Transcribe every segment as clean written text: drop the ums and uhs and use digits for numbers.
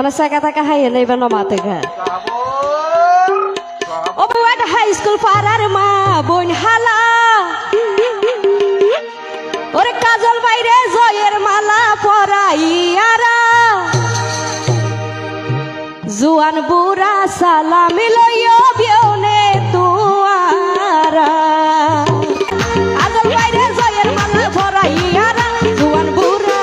অনেক জায়গা থেকে হাইয়ে নেবেন মা থেকে ও একটা হাই স্কুল পাড়ার মা বোন হালা ওরে কাজল বাইরে জয়ের মালা পরাইয়ারা জুয়ান বুড়া সালামি লইও বিয়নে তুয়ারা কাজল বাইরে জয়ের মালা পরাইয়ারা জুয়ান বুড়া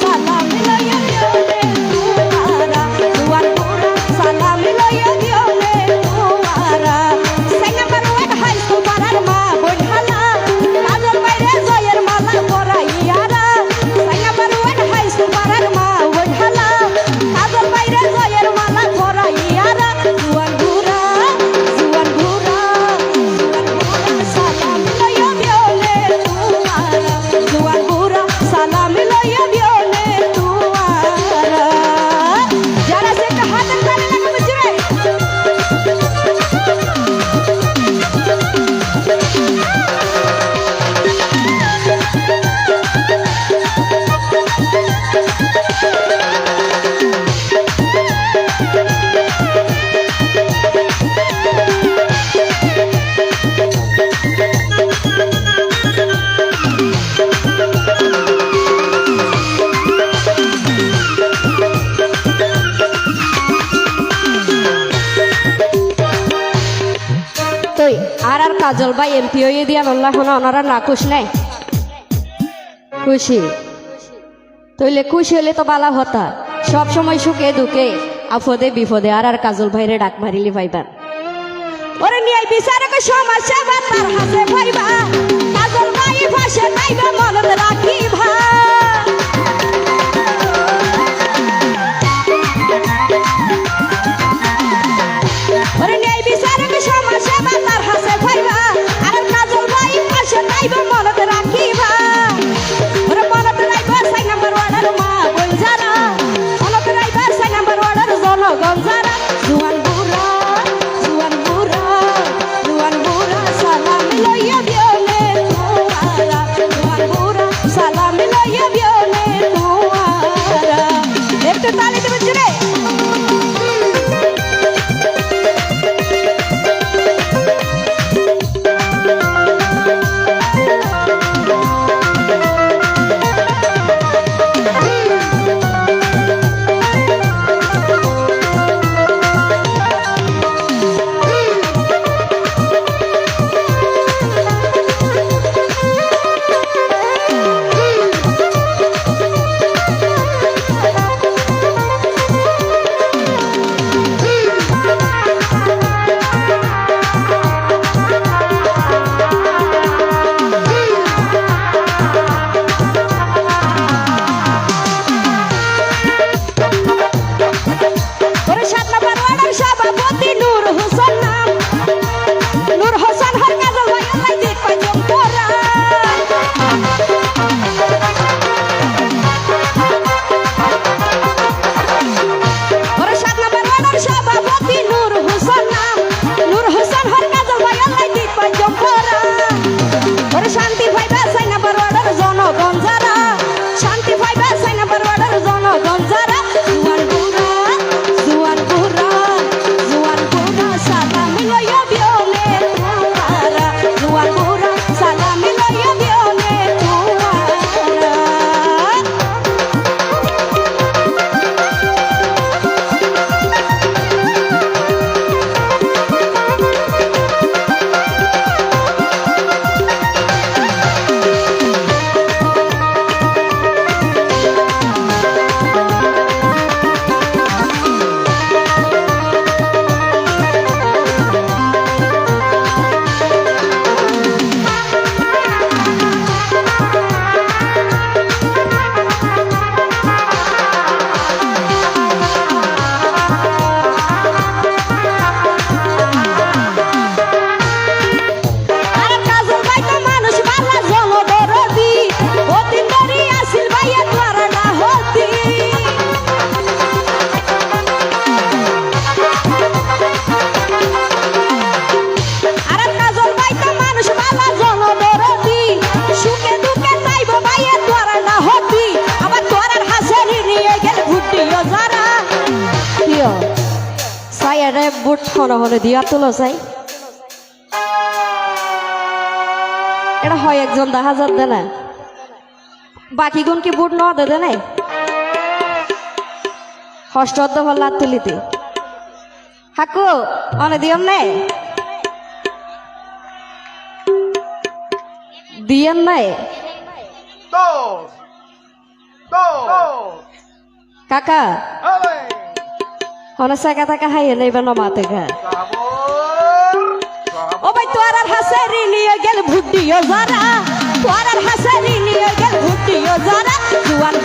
সালামি লইও বিয়নে তুয়ারা জুয়ান বুড়া সালামি লইও বিয়নে তুয়ারা সেনা পারওয়াট হাই স্কুল পাড়ার মা বোন হালা কাজল বাইরে জয়ের মালা পরাইয়ারা সেনা পারওয়াট হাই স্কুল পাড়ার মা বোন হালা কাজল বাইরে জয়ের মালা পরাইয়ারা জুয়ান বুড়া সালামি লইও বিয়নে তুয়ারা জুয়ান বুড়া সালামি লইও বিয়নে তুয়ারা যারা সেটা হাতের তালে লাগাবে জুড়ে তুই আর কাজল ভাই এমপি হয়ে দিয়া আল্লাহ ওনারা না খুশ নাই খুশি তইলে খুশি হলে তো বালা হতা সব সময় সুখে দুঃখে আপদে বিপদে আর কাজল ভাইরে ডাক মারিলি ভাইবা ওরে নিয়ে বিচারক সমস্যা বা তার হাতে ভাইবা কাজল ভাই পাশে নাইবা মনত রাখি ভা ওরে নিয়ে বিচারক সমস্যা বা তার হাতে ভাইবা আর কাজল ভাই পাশে নাইবা মনত রাখি ভা ওরে মনত রাখবা 6 নাম্বার ওয়ার্ডের মা বল যারা মনত রাখবা 6 নাম্বার ওয়ার্ডের জনগণ যারা জুয়ান বুড়া সালামি লইয়া বিয়নে তুয়ারা জুয়ান বুড়া সালামি লইয়া বিয়নে তুয়ারা একটু তালি দেবেন জুড়ে দিও সাই আরে বুট হন হলে দিয়া তুলো চাই এটা হয় একজন 10,000 দে না বাকি গুণ কি বুট ন দে নাই হষ্ট ভাল লাত তুলিতে হাকু অনে দিয়ম নাই দিয়েন নাই কাকা অনে সাকা টাকা হাইয়ে নেইবা নমাতে গা ও ভাই তোর আর হাসারি নিয়ে গেল ভুটিও যারা তোর আর হাসারি নিয়ে গেল ভুটিও যারা জুয়ান